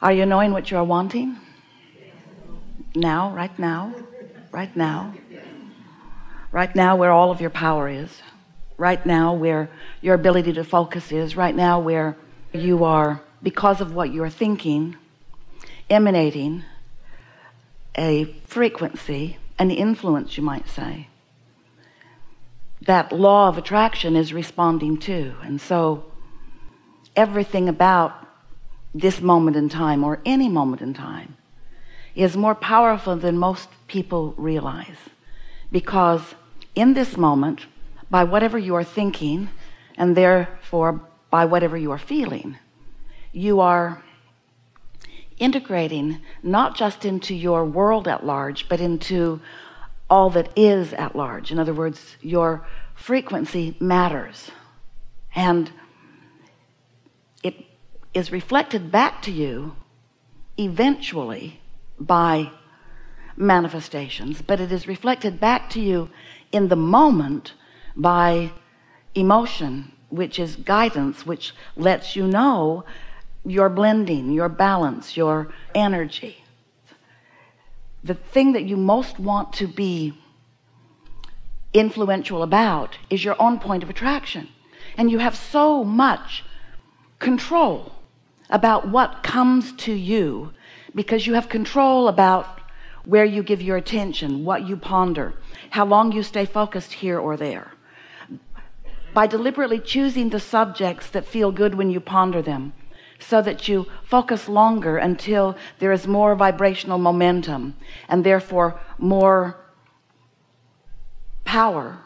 Are you knowing what you're wanting? Now, right now, right now. Right now where all of your power is. Right now where your ability to focus is. Right now where you are, because of what you're thinking, emanating a frequency, an influence, you might say, that law of attraction is responding to. And so everything about this moment in time, or any moment in time, is more powerful than most people realize, because in this moment, by whatever you are thinking, and therefore by whatever you are feeling, you are integrating not just into your world at large, but into all that is at large. In other words, your frequency matters, and it is reflected back to you eventually by manifestations, but it is reflected back to you in the moment by emotion, which is guidance, which lets you know your blending, your balance, your energy. The thing that you most want to be influential about is your own point of attraction, and you have so much control about what comes to you, because you have control about where you give your attention, what you ponder, how long you stay focused here or there. By deliberately choosing the subjects that feel good when you ponder them, so that you focus longer until there is more vibrational momentum, and therefore more power,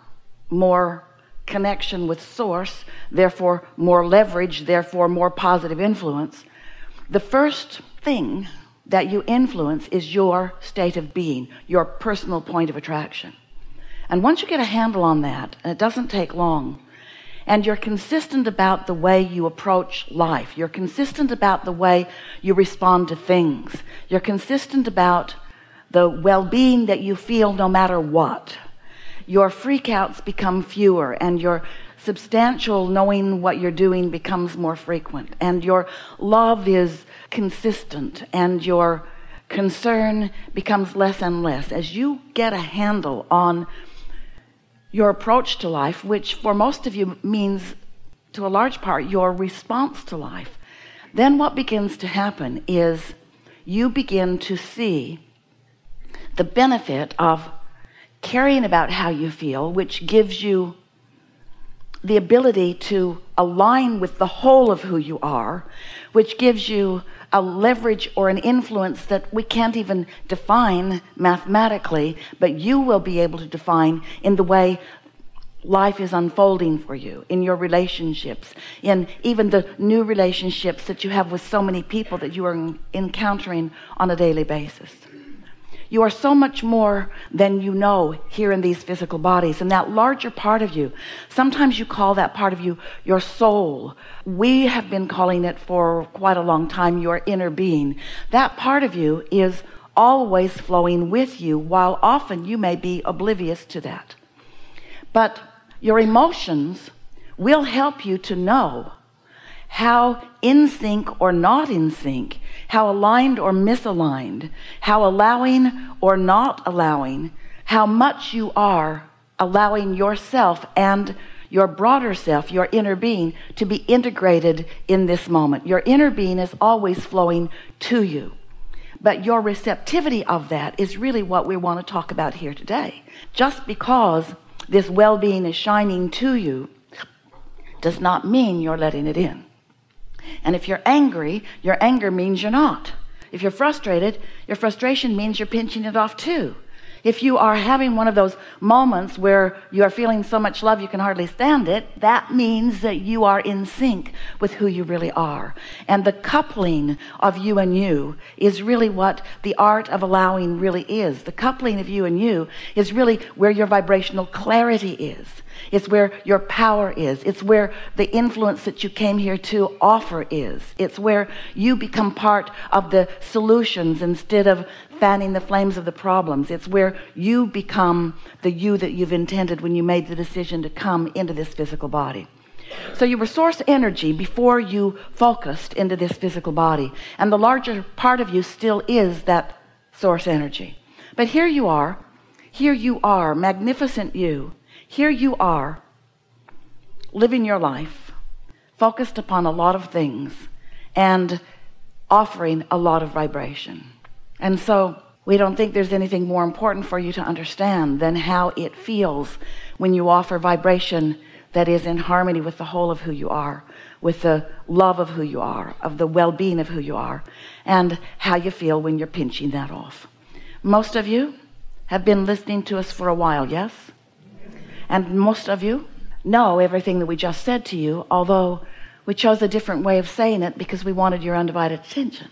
more connection with source, therefore more leverage, therefore more positive influence. The first thing that you influence is your state of being, your personal point of attraction. And once you get a handle on that, and it doesn't take long, and you're consistent about the way you approach life, you're consistent about the way you respond to things, you're consistent about the well-being that you feel no matter what, your freakouts become fewer, and your substantial knowing what you're doing becomes more frequent, and your love is consistent, and your concern becomes less and less. As you get a handle on your approach to life, which for most of you means, to a large part, your response to life, then what begins to happen is you begin to see the benefit of caring about how you feel, which gives you the ability to align with the whole of who you are, which gives you a leverage or an influence that we can't even define mathematically, but you will be able to define in the way life is unfolding for you, in your relationships, in even the new relationships that you have with so many people that you are encountering on a daily basis. You are so much more than you know here in these physical bodies, and that larger part of you, sometimes you call that part of you your soul. We have been calling it for quite a long time your inner being. That part of you is always flowing with you, while often you may be oblivious to that. But your emotions will help you to know how in sync or not in sync, how aligned or misaligned, how allowing or not allowing, how much you are allowing yourself and your broader self, your inner being, to be integrated in this moment. Your inner being is always flowing to you, but your receptivity of that is really what we want to talk about here today. Just because this well-being is shining to you does not mean you're letting it in. And if you're angry, your anger means you're not. If you're frustrated, your frustration means you're pinching it off too. If you are having one of those moments where you are feeling so much love you can hardly stand it, that means that you are in sync with who you really are. And the coupling of you and you is really what the art of allowing really is. The coupling of you and you is really where your vibrational clarity is. It's where your power is. It's where the influence that you came here to offer is. It's where you become part of the solutions instead of fanning the flames of the problems. It's where you become the you that you've intended when you made the decision to come into this physical body. So you were source energy before you focused into this physical body, and the larger part of you still is that source energy. But here you are, magnificent you. Here you are, living your life, focused upon a lot of things and offering a lot of vibration. And so we don't think there's anything more important for you to understand than how it feels when you offer vibration that is in harmony with the whole of who you are, with the love of who you are, of the well-being of who you are, and how you feel when you're pinching that off. Most of you have been listening to us for a while, yes? And most of you know everything that we just said to you, although we chose a different way of saying it because we wanted your undivided attention.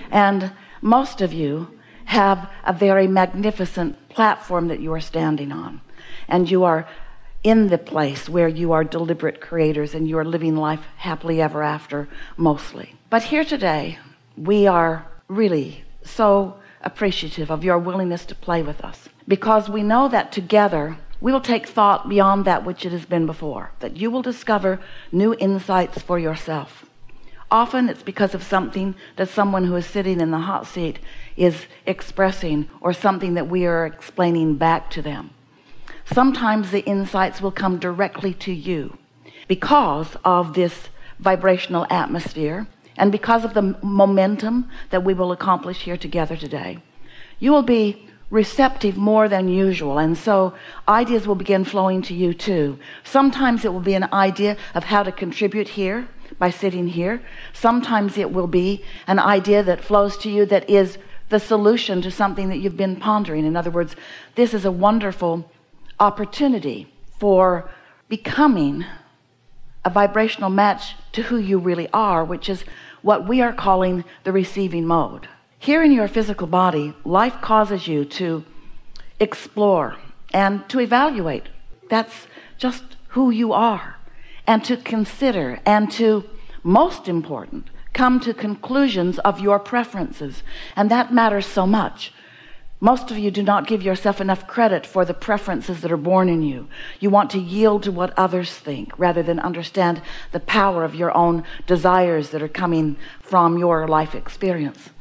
And most of you have a very magnificent platform that you are standing on, and you are in the place where you are deliberate creators and you are living life happily ever after, mostly. But here today, we are really so appreciative of your willingness to play with us, because we know that together we will take thought beyond that which it has been before, that you will discover new insights for yourself. Often it's because of something that someone who is sitting in the hot seat is expressing, or something that we are explaining back to them. Sometimes the insights will come directly to you because of this vibrational atmosphere and because of the momentum that we will accomplish here together today. You will be receptive more than usual, and so ideas will begin flowing to you too. Sometimes it will be an idea of how to contribute here by sitting here. Sometimes it will be an idea that flows to you that is the solution to something that you've been pondering. In other words, this is a wonderful opportunity for becoming a vibrational match to who you really are, which is what we are calling the receiving mode. Here in your physical body, life causes you to explore and to evaluate. That's just who you are, and to consider and to, most important, come to conclusions of your preferences. And that matters so much. Most of you do not give yourself enough credit for the preferences that are born in you. You want to yield to what others think rather than understand the power of your own desires that are coming from your life experience.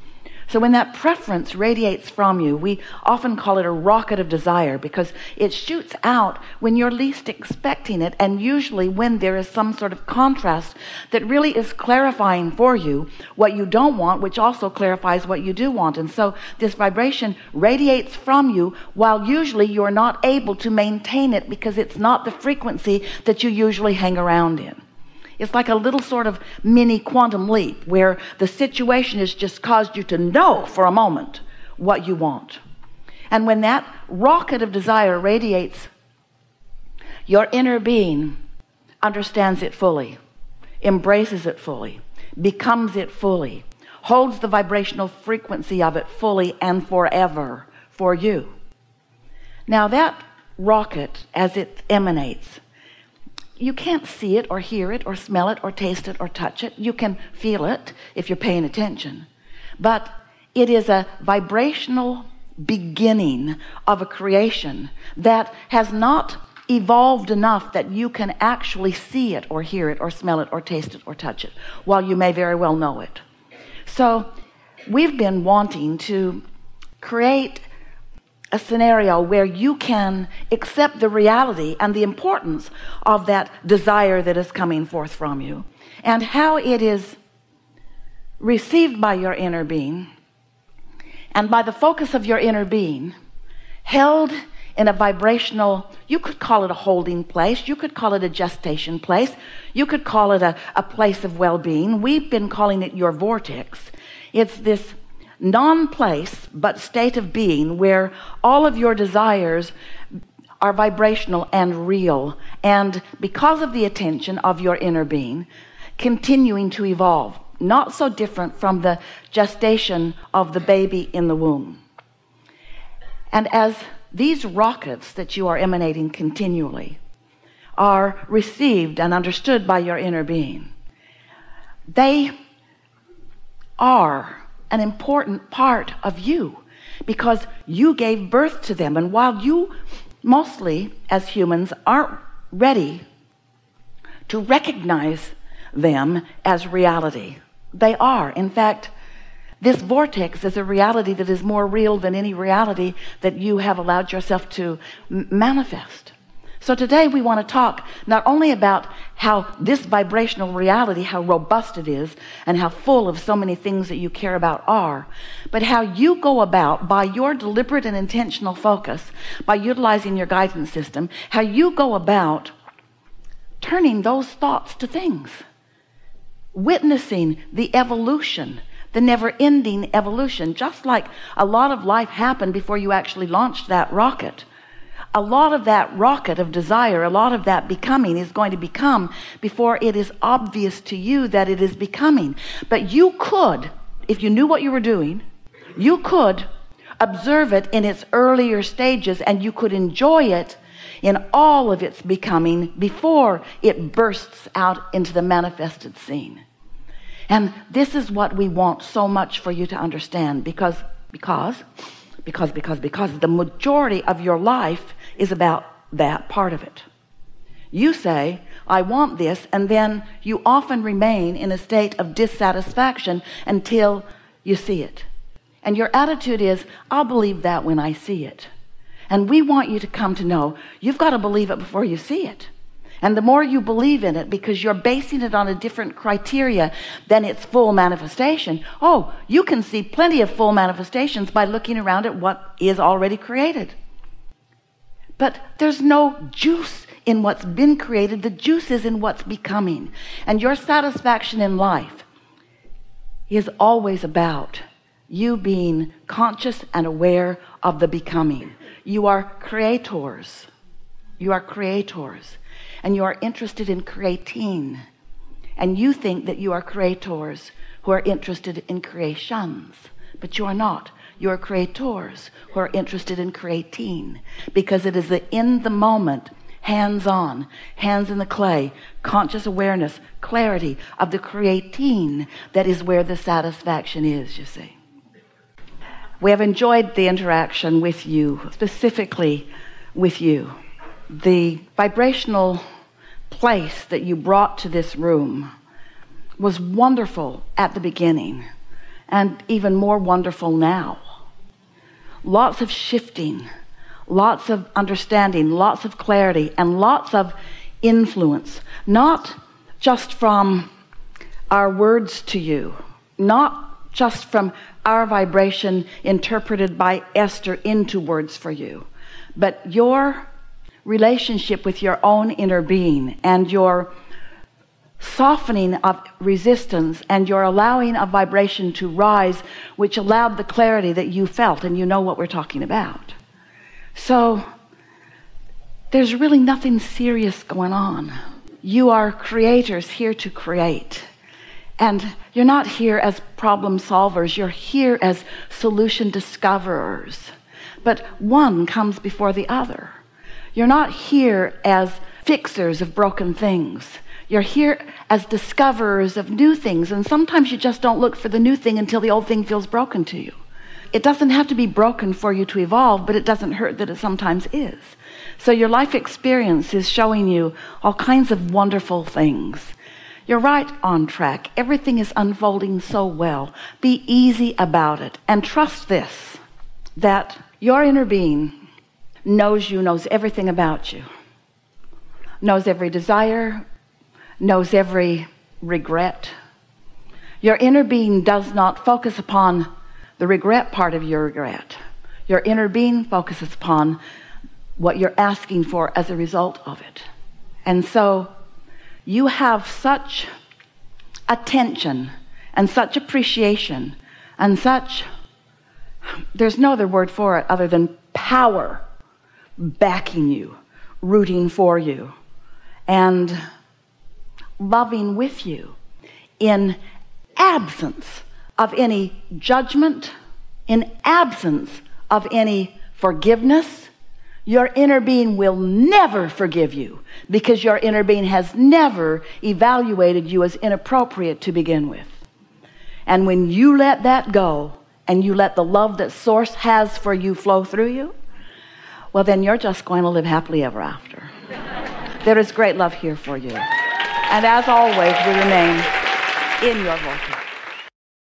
So when that preference radiates from you, we often call it a rocket of desire, because it shoots out when you're least expecting it, and usually when there is some sort of contrast that really is clarifying for you what you don't want, which also clarifies what you do want. And so this vibration radiates from you while usually you're not able to maintain it because it's not the frequency that you usually hang around in. It's like a little sort of mini quantum leap where the situation has just caused you to know for a moment what you want. And when that rocket of desire radiates, your inner being understands it fully, embraces it fully, becomes it fully, holds the vibrational frequency of it fully and forever for you. Now that rocket, as it emanates, you can't see it or hear it or smell it or taste it or touch it. You can feel it if you're paying attention. But it is a vibrational beginning of a creation that has not evolved enough that you can actually see it or hear it or smell it or taste it or touch it, while you may very well know it. So we've been wanting to create a scenario where you can accept the reality and the importance of that desire that is coming forth from you, and how it is received by your inner being, and by the focus of your inner being, held in a vibrational, you could call it a holding place, you could call it a gestation place, you could call it a place of well-being. We've been calling it your vortex. It's this non-place but state of being where all of your desires are vibrational and real, and because of the attention of your inner being, continuing to evolve, not so different from the gestation of the baby in the womb. And as these rockets that you are emanating continually are received and understood by your inner being, they are an important part of you because you gave birth to them. And while you mostly as humans aren't ready to recognize them as reality. They are. In fact, this vortex is a reality that is more real than any reality that you have allowed yourself to manifest. So today we want to talk not only about how this vibrational reality, how robust it is, and how full of so many things that you care about are, but how you go about, by your deliberate and intentional focus, by utilizing your guidance system, how you go about turning those thoughts to things, witnessing the evolution, the never-ending evolution. Just like a lot of life happened before you actually launched that rocket. A lot of that rocket of desire, a lot of that becoming is going to become before it is obvious to you that it is becoming. But you could, if you knew what you were doing, you could observe it in its earlier stages, and you could enjoy it in all of its becoming before it bursts out into the manifested scene. And this is what we want so much for you to understand, because the majority of your life is about that part of it. You say, I want this, and then you often remain in a state of dissatisfaction until you see it. And your attitude is, I'll believe that when I see it. And we want you to come to know you've got to believe it before you see it. And the more you believe in it, because you're basing it on a different criteria than its full manifestation, you can see plenty of full manifestations by looking around at what is already created. But there's no juice in what's been created. The juice is in what's becoming. And your satisfaction in life is always about you being conscious and aware of the becoming. You are creators. You are creators. And you are interested in creating. And you think that you are creators who are interested in creations. But you are not. You are creators who are interested in creating. Because it is the in the moment, hands-on, hands in the clay, conscious awareness, clarity of the creating that is where the satisfaction is, you see. We have enjoyed the interaction with you, specifically with you. The vibrational place that you brought to this room was wonderful at the beginning, and even more wonderful now. Lots of shifting, lots of understanding, lots of clarity, and lots of influence, not just from our words to you, not just from our vibration interpreted by Esther into words for you, but your relationship with your own inner being and your softening of resistance and your allowing of vibration to rise, which allowed the clarity that you felt, and you know what we're talking about. So there's really nothing serious going on. You are creators here to create, and you're not here as problem solvers. You're here as solution discoverers, but one comes before the other. You're not here as fixers of broken things. You're here as discoverers of new things, and sometimes you just don't look for the new thing until the old thing feels broken to you. It doesn't have to be broken for you to evolve, but it doesn't hurt that it sometimes is. So your life experience is showing you all kinds of wonderful things. You're right on track. Everything is unfolding so well. Be easy about it, and trust this, that your inner being knows you, knows everything about you, knows every desire, knows every regret. Your inner being does not focus upon the regret part of your regret. Your inner being focuses upon what you're asking for as a result of it. And so you have such attention and such appreciation and such, there's no other word for it other than power, backing you, rooting for you, and loving with you, in absence of any judgment, in absence of any forgiveness. Your inner being will never forgive you, because your inner being has never evaluated you as inappropriate to begin with. And when you let that go, and you let the love that Source has for you flow through you, well, then you're just going to live happily ever after. There is great love here for you. And as always, we remain in your vortex.